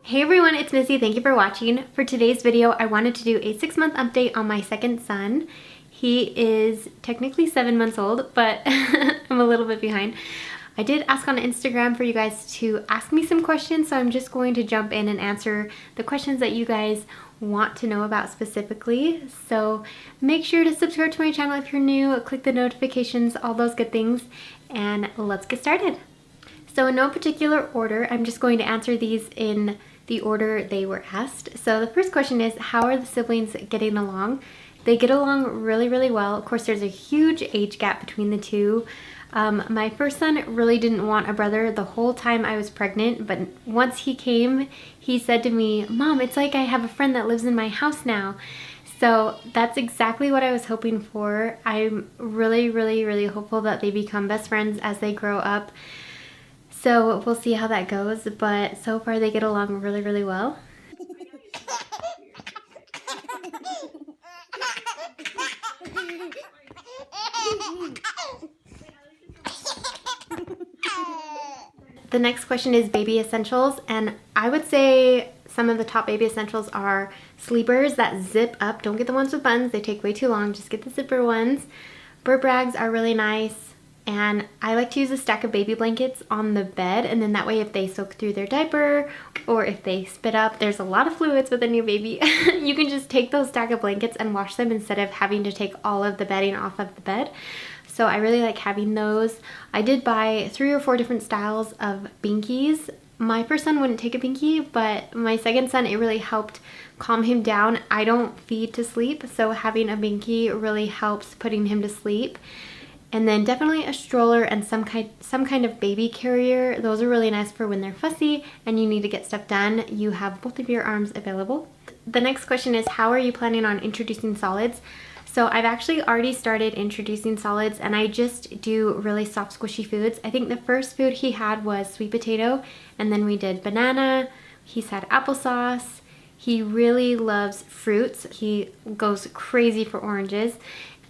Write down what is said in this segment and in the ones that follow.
Hey everyone, it's Missy. Thank you for watching. For today's video, I wanted to do a 6-month update on my second son. He is technically 7 months old, but I'm a little bit behind. I did ask on Instagram for you guys to ask me some questions, so I'm just going to jump in and answer the questions that you guys want to know about specifically. So make sure to subscribe to my channel if you're new, click the notifications, all those good things, and let's get started. So in no particular order, I'm just going to answer these in the order they were asked. So the first question is, how are the siblings getting along? They get along really, really well. Of course, there's a huge age gap between the two. My first son really didn't want a brother the whole time I was pregnant, but once he came, he said to me, "Mom, it's like I have a friend that lives in my house now." So that's exactly what I was hoping for. I'm really, really, really hopeful that they become best friends as they grow up. So we'll see how that goes, but so far they get along really, really well. The next question is baby essentials, and I would say some of the top baby essentials are sleepers that zip up. Don't get the ones with buttons, they take way too long. Just get the zipper ones. Burp rags are really nice. And I like to use a stack of baby blankets on the bed, and then that way if they soak through their diaper or if they spit up, there's a lot of fluids with a new baby, you can just take those stack of blankets and wash them instead of having to take all of the bedding off of the bed. So I really like having those. I did buy 3 or 4 different styles of binkies. My first son wouldn't take a binky, but my second son, it really helped calm him down. I don't feed to sleep, so having a binky really helps putting him to sleep. And then definitely a stroller and some kind of baby carrier. Those are really nice for when they're fussy and you need to get stuff done. You have both of your arms available. The next question is, how are you planning on introducing solids? So I've actually already started introducing solids, and I just do really soft squishy foods. I think the first food he had was sweet potato, and then we did banana. He's had applesauce. He really loves fruits. He goes crazy for oranges.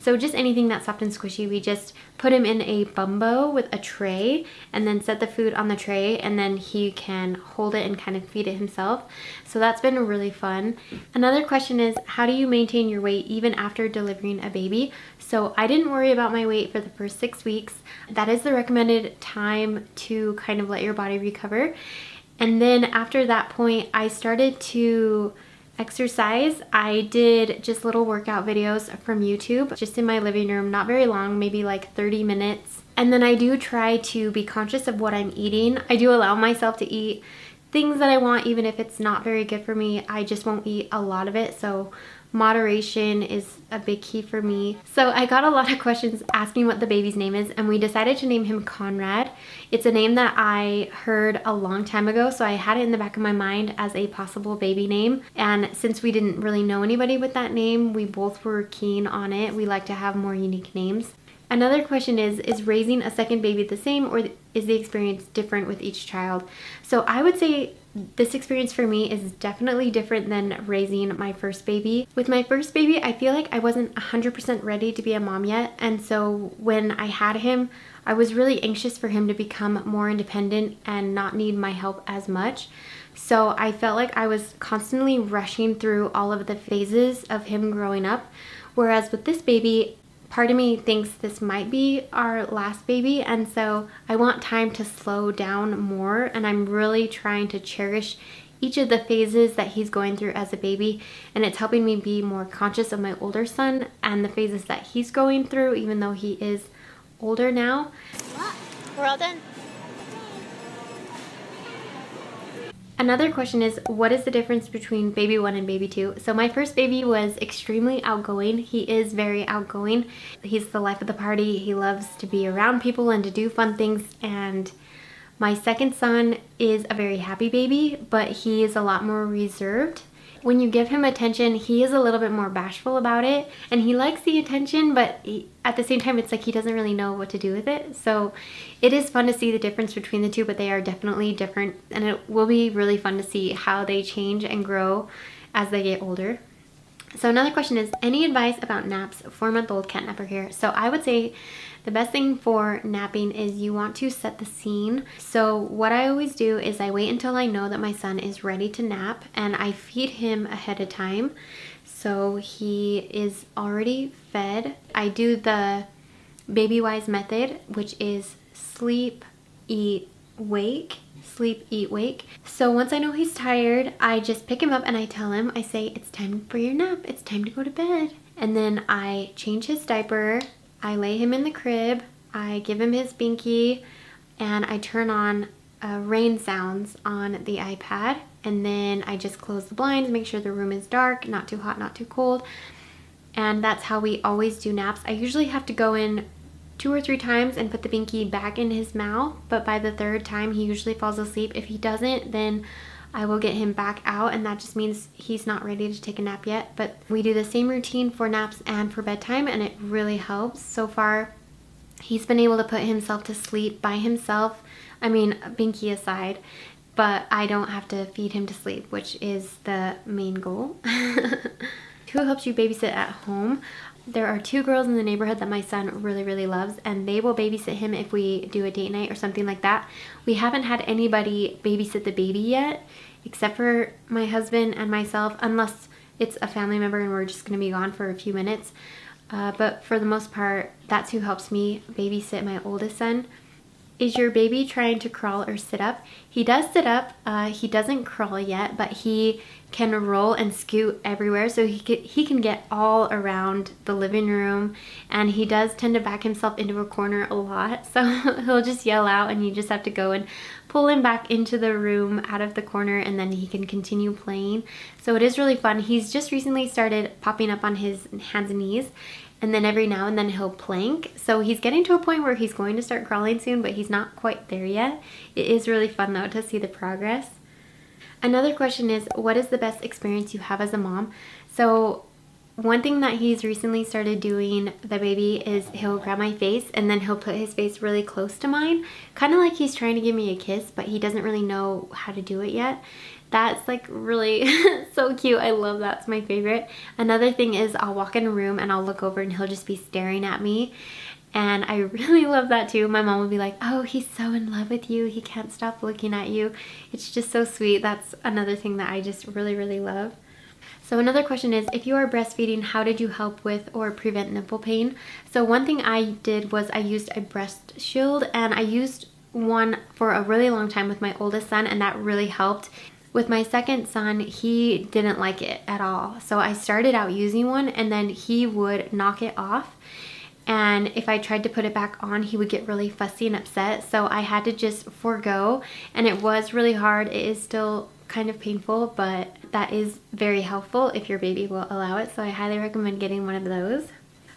So just anything that's soft and squishy, we just put him in a bumbo with a tray and then set the food on the tray, and then he can hold it and kind of feed it himself. So that's been really fun. Another question is, how do you maintain your weight even after delivering a baby? So I didn't worry about my weight for the first 6 weeks. That is the recommended time to kind of let your body recover. And then after that point, I started to exercise. I did just little workout videos from YouTube, just in my living room, not very long, maybe like 30 minutes. And then I do try to be conscious of what I'm eating. I do allow myself to eat things that I want, even if it's not very good for me. I just won't eat a lot of it. So moderation is a big key for me. So I got a lot of questions asking what the baby's name is, and we decided to name him Conrad. It's a name that I heard a long time ago, so I had it in the back of my mind as a possible baby name. And since we didn't really know anybody with that name, we both were keen on it. We like to have more unique names. Another question is raising a second baby the same, or is the experience different with each child? So I would say this experience for me is definitely different than raising my first baby. With my first baby, I feel like I wasn't 100% ready to be a mom yet. And so when I had him, I was really anxious for him to become more independent and not need my help as much. So I felt like I was constantly rushing through all of the phases of him growing up. Whereas with this baby, part of me thinks this might be our last baby, and so I want time to slow down more, and I'm really trying to cherish each of the phases that he's going through as a baby, and it's helping me be more conscious of my older son and the phases that he's going through, even though he is older now. We're all done. Another question is, what is the difference between baby 1 and baby 2? So my first baby was extremely outgoing. He is very outgoing. He's the life of the party. He loves to be around people and to do fun things. And my second son is a very happy baby, but he is a lot more reserved. When you give him attention, he is a little bit more bashful about it, and he likes the attention, but at the same time, it's like he doesn't really know what to do with it. So it is fun to see the difference between the two, but they are definitely different, and it will be really fun to see how they change and grow as they get older. So another question is, any advice about naps? 4-month-old can't nap her hair. So I would say The best thing for napping is you want to set the scene. So what I always do is I wait until I know that my son is ready to nap, and I feed him ahead of time. So he is already fed. I do the Baby Wise method, which is sleep, eat, wake. Sleep, eat, wake. So once I know he's tired, I just pick him up and I tell him, I say, it's time for your nap. It's time to go to bed. And then I change his diaper. I lay him in the crib. I give him his binky, and I turn on rain sounds on the iPad. And then I just close the blinds, make sure the room is dark, not too hot, not too cold. And that's how we always do naps. I usually have to go in 2 or 3 times and put the binky back in his mouth, but by the 3rd time he usually falls asleep. If he doesn't, then I will get him back out, and that just means he's not ready to take a nap yet. But we do the same routine for naps and for bedtime, and it really helps. So far, he's been able to put himself to sleep by himself. I mean, binky aside, but I don't have to feed him to sleep, which is the main goal. Who helps you babysit at home? There are 2 girls in the neighborhood that my son really loves, and they will babysit him if we do a date night or something like that. We haven't had anybody babysit the baby yet, except for my husband and myself, unless it's a family member and we're just going to be gone for a few minutes. But for the most part, that's who helps me babysit my oldest son. Is your baby trying to crawl or sit up? He does sit up. He doesn't crawl yet, but he can roll and scoot everywhere, so he can get all around the living room, and he does tend to back himself into a corner a lot, so he'll just yell out and you just have to go and pull him back into the room out of the corner, and then he can continue playing. So it is really fun. He's just recently started popping up on his hands and knees, and then every now and then he'll plank. So he's getting to a point where he's going to start crawling soon, but he's not quite there yet. It is really fun though to see the progress. Another question is, what is the best experience you have as a mom? So one thing that he's recently started doing, the baby, is he'll grab my face and then he'll put his face really close to mine, kind of like he's trying to give me a kiss, but he doesn't really know how to do it yet. That's like really so cute. I love that. It's my favorite. Another thing is I'll walk in a room and I'll look over and he'll just be staring at me. And I really love that too. My mom will be like, oh, he's so in love with you. He can't stop looking at you. It's just so sweet. That's another thing that I just really love. So another question is, if you are breastfeeding, how did you help with or prevent nipple pain? So one thing I did was I used a breast shield, and I used one for a really long time with my oldest son, and that really helped. With my second son, he didn't like it at all. So I started out using one, and then he would knock it off. And if I tried to put it back on, he would get really fussy and upset. So I had to just forego, and it was really hard. It is still kind of painful, but that is very helpful if your baby will allow it. So I highly recommend getting one of those.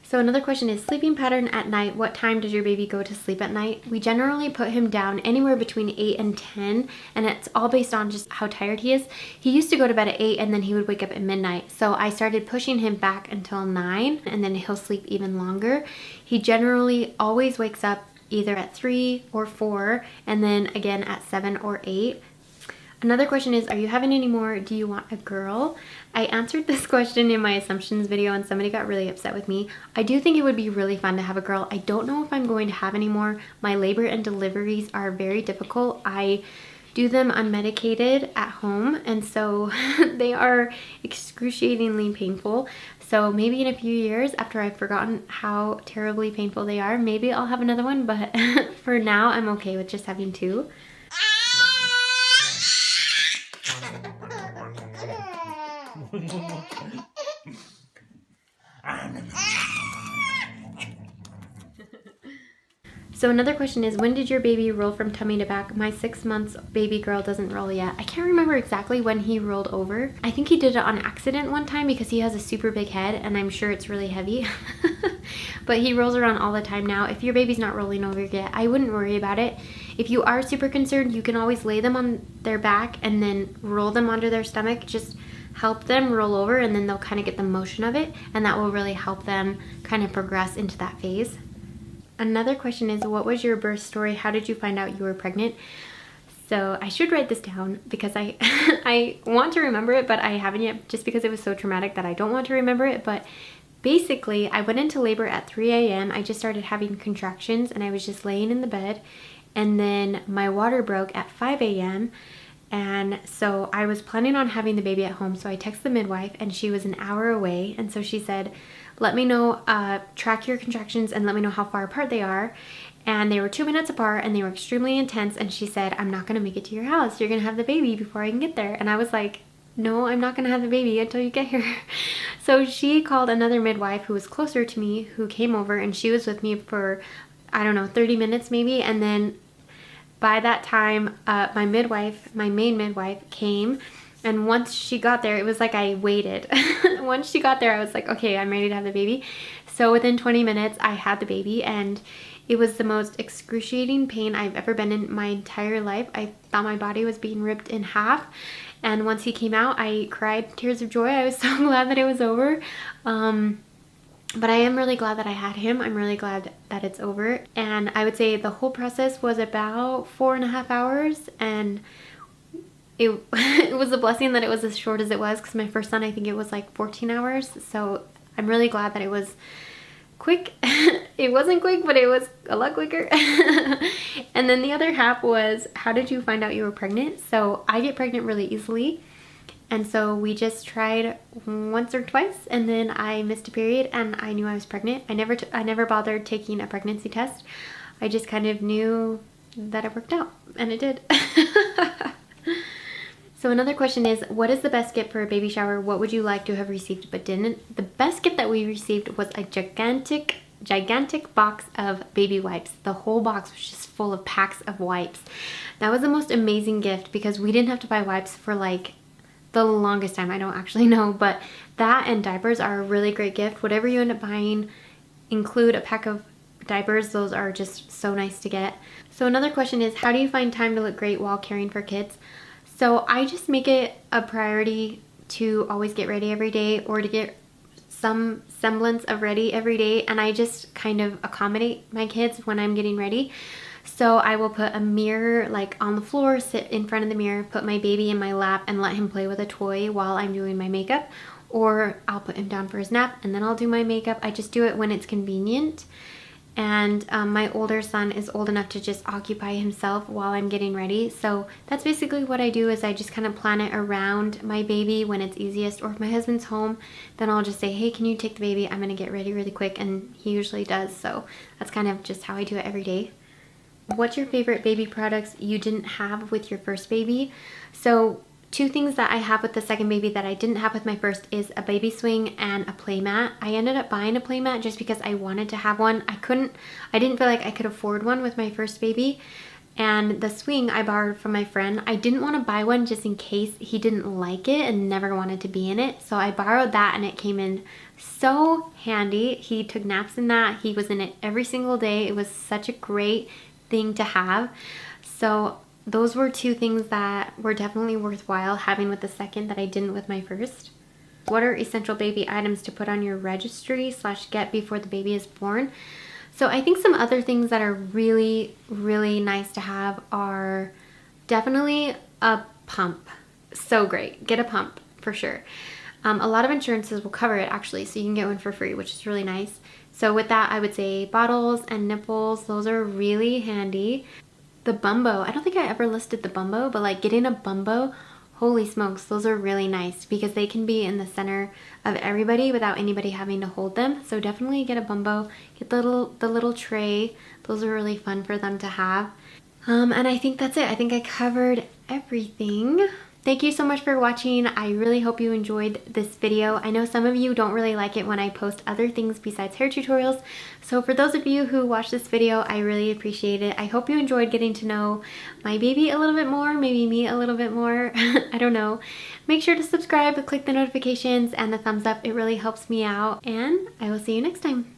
So another question is, sleeping pattern at night. What time does your baby go to sleep at night? We generally put him down anywhere between 8 and 10, and it's all based on just how tired he is. He used to go to bed at 8 and then he would wake up at midnight. So I started pushing him back until 9, and then he'll sleep even longer. He generally always wakes up either at 3 or 4, and then again at 7 or 8. Another question is, are you having any more? Do you want a girl? I answered this question in my assumptions video and somebody got really upset with me. I do think it would be really fun to have a girl. I don't know if I'm going to have any more. My labor and deliveries are very difficult. I do them unmedicated at home, and so they are excruciatingly painful. So maybe in a few years, after I've forgotten how terribly painful they are, maybe I'll have another one, but for now I'm okay with just having 2. So another question is, when did your baby roll from tummy to back? My 6 months baby girl doesn't roll yet. I can't remember exactly when he rolled over. I think he did it on accident one time because he has a super big head and I'm sure it's really heavy. But he rolls around all the time now. If your baby's not rolling over yet, I wouldn't worry about it. If you are super concerned, you can always lay them on their back and then roll them onto their stomach. Just help them roll over and then they'll kind of get the motion of it, and that will really help them kind of progress into that phase. Another question is, what was your birth story? How did you find out you were pregnant? So I should write this down because I want to remember it, but I haven't yet, just because it was so traumatic that I don't want to remember it. But basically, I went into labor at 3 a.m. I just started having contractions and I was just laying in the bed. And then my water broke at 5 a.m. And so I was planning on having the baby at home. So I texted the midwife and she was an hour away. And so she said, let me know, track your contractions and let me know how far apart they are. And they were 2 minutes apart and they were extremely intense. And she said, I'm not gonna make it to your house. You're gonna have the baby before I can get there. And I was like, no, I'm not gonna have the baby until you get here. So she called another midwife who was closer to me, who came over, and she was with me for, I don't know, 30 minutes maybe. And then by that time, my main midwife came. And once she got there, it was like I waited. Once she got there, I was like, okay, I'm ready to have the baby. So within 20 minutes, I had the baby, and it was the most excruciating pain I've ever been in my entire life. I thought my body was being ripped in half. And once he came out, I cried tears of joy. I was so glad that it was over. But I am really glad that I had him. I'm really glad that it's over. And I would say the whole process was about 4.5 hours. And it was a blessing that it was as short as it was, because my first son, I think it was like 14 hours. So I'm really glad that it was quick. It wasn't quick, but it was a lot quicker. And then the other half was, how did you find out you were pregnant? So I get pregnant really easily. And so we just tried once or twice, and then I missed a period and I knew I was pregnant. I never bothered taking a pregnancy test. I just kind of knew that it worked out, and it did. So another question is, what is the best gift for a baby shower? What would you like to have received but didn't? The best gift that we received was a gigantic box of baby wipes. The whole box was just full of packs of wipes. That was the most amazing gift, because we didn't have to buy wipes for like the longest time. I don't actually know, but that and diapers are a really great gift. Whatever you end up buying, include a pack of diapers. Those are just so nice to get. So another question is, how do you find time to look great while caring for kids? So I just make it a priority to always get ready every day, or to get some semblance of ready every day, and I just kind of accommodate my kids when I'm getting ready. So I will put a mirror like on the floor, sit in front of the mirror, put my baby in my lap and let him play with a toy while I'm doing my makeup, or I'll put him down for his nap and then I'll do my makeup. I just do it when it's convenient. And my older son is old enough to just occupy himself while I'm getting ready. So that's basically what I do, is I just kind of plan it around my baby when it's easiest. Or if my husband's home, then I'll just say, hey, can you take the baby? I'm gonna get ready really quick, and he usually does. So that's kind of just how I do it every day. What's your favorite baby products you didn't have with your first baby? So two things that I have with the second baby that I didn't have with my first is a baby swing and a playmat. I ended up buying a playmat just because I wanted to have one. I didn't feel like I could afford one with my first baby. And the swing I borrowed from my friend. I didn't want to buy one just in case he didn't like it and never wanted to be in it. So I borrowed that, and it came in so handy. He took naps in that. He was in it every single day. It was such a great thing to have. So those were two things that were definitely worthwhile having with the second that I didn't with my first. What are essential baby items to put on your registry / get before the baby is born? So I think some other things that are really, really nice to have are definitely a pump. So great. Get a pump for sure. A lot of insurances will cover it actually, so you can get one for free, which is really nice. So with that, I would say bottles and nipples, those are really handy. The Bumbo, I don't think I ever listed the Bumbo, but like getting a Bumbo, holy smokes, those are really nice because they can be in the center of everybody without anybody having to hold them. So definitely get a Bumbo, get the little tray. Those are really fun for them to have. And I think that's it. I think I covered everything. Thank you so much for watching. I really hope you enjoyed this video. I know some of you don't really like it when I post other things besides hair tutorials. So for those of you who watched this video, I really appreciate it. I hope you enjoyed getting to know my baby a little bit more, maybe me a little bit more. I don't know. Make sure to subscribe, click the notifications and the thumbs up. It really helps me out. And I will see you next time.